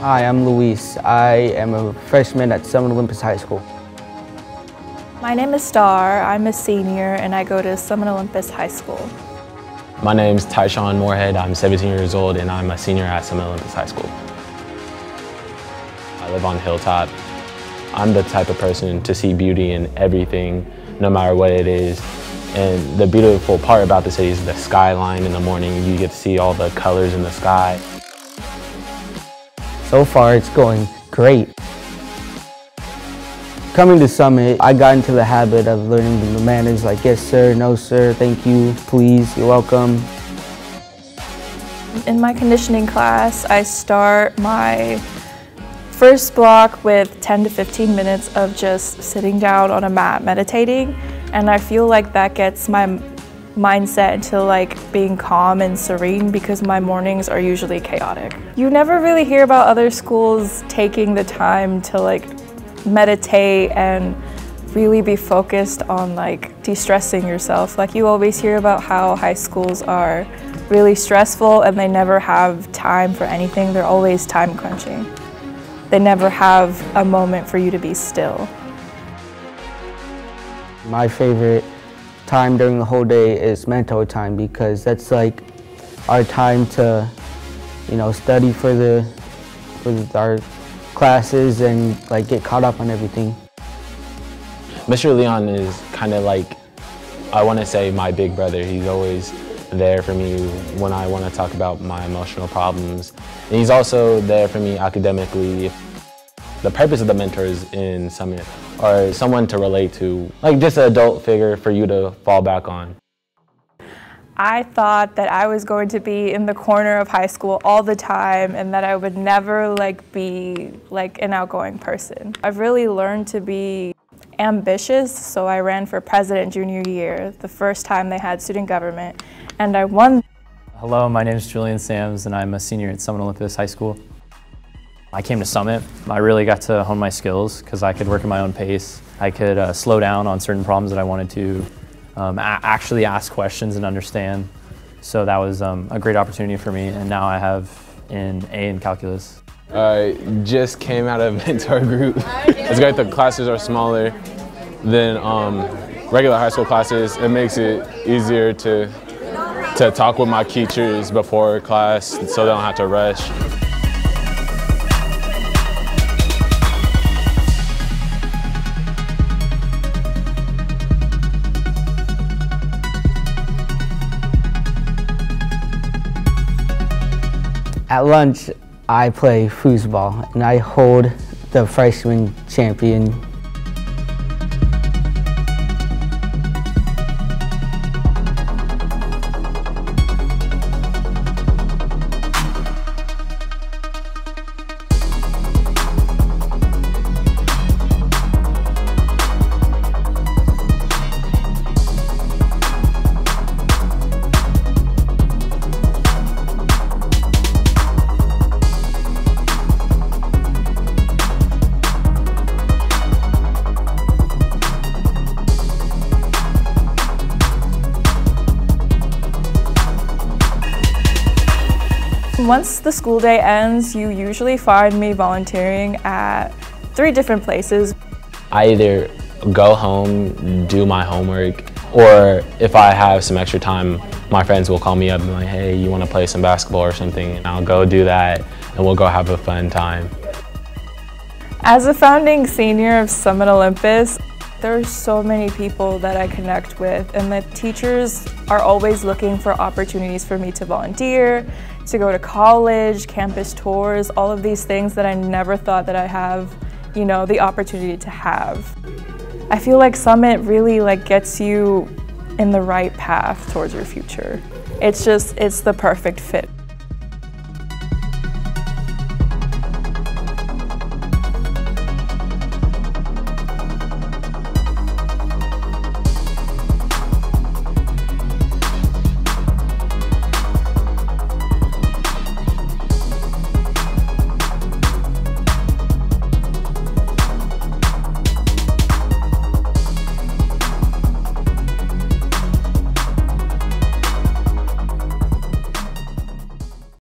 Hi, I'm Luis. I am a freshman at Summit Olympus High School. My name is Star. I'm a senior and I go to Summit Olympus High School. My name is Tyshawn Moorhead. I'm 17 years old and I'm a senior at Summit Olympus High School. I live on Hilltop. I'm the type of person to see beauty in everything, no matter what it is. And the beautiful part about the city is the skyline in the morning. You get to see all the colors in the sky. So far, it's going great. Coming to Summit, I got into the habit of learning the manners like yes sir, no sir, thank you, please, you're welcome. In my conditioning class, I start my first block with 10 to 15 minutes of just sitting down on a mat meditating, and I feel like that gets my mindset into like being calm and serene because my mornings are usually chaotic. You never really hear about other schools taking the time to like meditate and really be focused on like de-stressing yourself. Like you always hear about how high schools are really stressful and they never have time for anything. They're always time crunching. They never have a moment for you to be still. My favorite time during the whole day is mentor time because that's like our time to, study for our classes and like get caught up on everything. Mr. Leon is kind of like, I want to say, my big brother. He's always there for me when I want to talk about my emotional problems. And he's also there for me academically. The purpose of the mentors in Summit are someone to relate to, like just an adult figure for you to fall back on. I thought that I was going to be in the corner of high school all the time and that I would never be an outgoing person. I've really learned to be ambitious, so I ran for president junior year, the first time they had student government, and I won. Hello, my name is Julian Sams and I'm a senior at Summit Olympus High School. I came to Summit. I really got to hone my skills because I could work at my own pace. I could slow down on certain problems that I wanted to, actually ask questions and understand. So that was a great opportunity for me, and now I have an A in calculus. I just came out of mentor group. It's great the classes are smaller than regular high school classes. It makes it easier to talk with my teachers before class so they don't have to rush. At lunch, I play foosball and I hold the freshman champion. Once the school day ends, you usually find me volunteering at 3 different places. I either go home, do my homework, or if I have some extra time, my friends will call me up and be like, hey, you want to play some basketball or something? And I'll go do that and we'll go have a fun time. As a founding senior of Summit Olympus, there's so many people that I connect with, and the teachers are always looking for opportunities for me to volunteer, to go to college, campus tours, all of these things that I never thought that I have, the opportunity to have. I feel like Summit really gets you in the right path towards your future. It's the perfect fit.